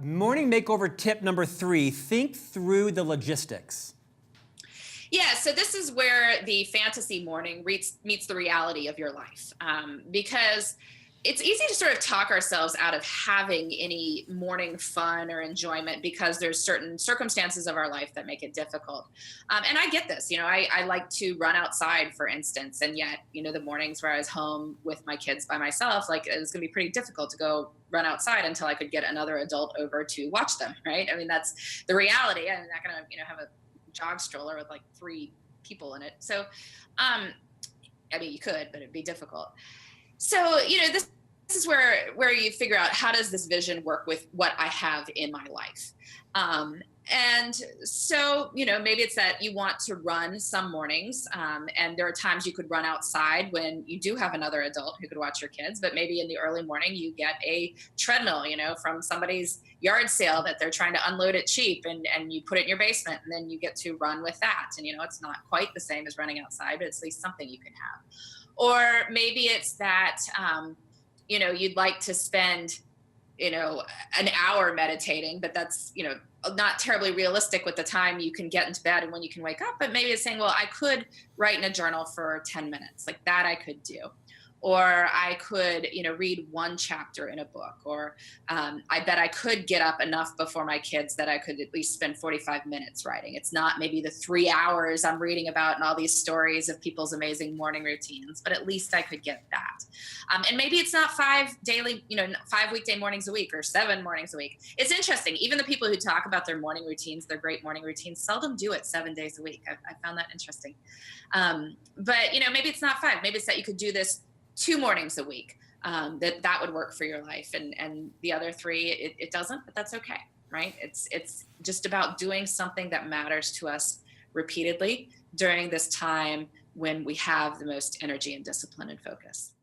Morning makeover tip number 3, think through the logistics. Yeah, so this is where the fantasy morning meets the reality of your life. Because it's easy to sort of talk ourselves out of having any morning fun or enjoyment because there's certain circumstances of our life that make it difficult. And I get this, I like to run outside, for instance, and yet, the mornings where I was home with my kids by myself, like it was going to be pretty difficult to go run outside until I could get another adult over to watch them, right? I mean, that's the reality. I'm not going to, have a jog stroller with like 3 people in it. So, I mean, you could, but it'd be difficult. So, this is where you figure out, how does this vision work with what I have in my life? And so, maybe it's that you want to run some mornings, and there are times you could run outside when you do have another adult who could watch your kids. But maybe in the early morning you get a treadmill, from somebody's yard sale that they're trying to unload it cheap, and you put it in your basement, and then you get to run with that. And it's not quite the same as running outside, but it's at least something you can have. Or maybe it's that you'd like to spend an hour meditating, but that's not terribly realistic with the time you can get into bed and when you can wake up. But maybe it's saying, well, I could write in a journal for 10 minutes, like that I could do. Or I could read one chapter in a book. Or I bet I could get up enough before my kids that I could at least spend 45 minutes writing. It's not maybe the 3 hours I'm reading about and all these stories of people's amazing morning routines, but at least I could get that. And maybe it's not 5 weekday mornings a week or 7 mornings a week. It's interesting. Even the people who talk about their morning routines, their great morning routines, seldom do it 7 days a week. I found that interesting. But maybe it's not 5. Maybe it's that you could do this 2 mornings a week, that would work for your life, and the other 3 it doesn't, but that's okay, right? It's just about doing something that matters to us repeatedly during this time when we have the most energy and discipline and focus.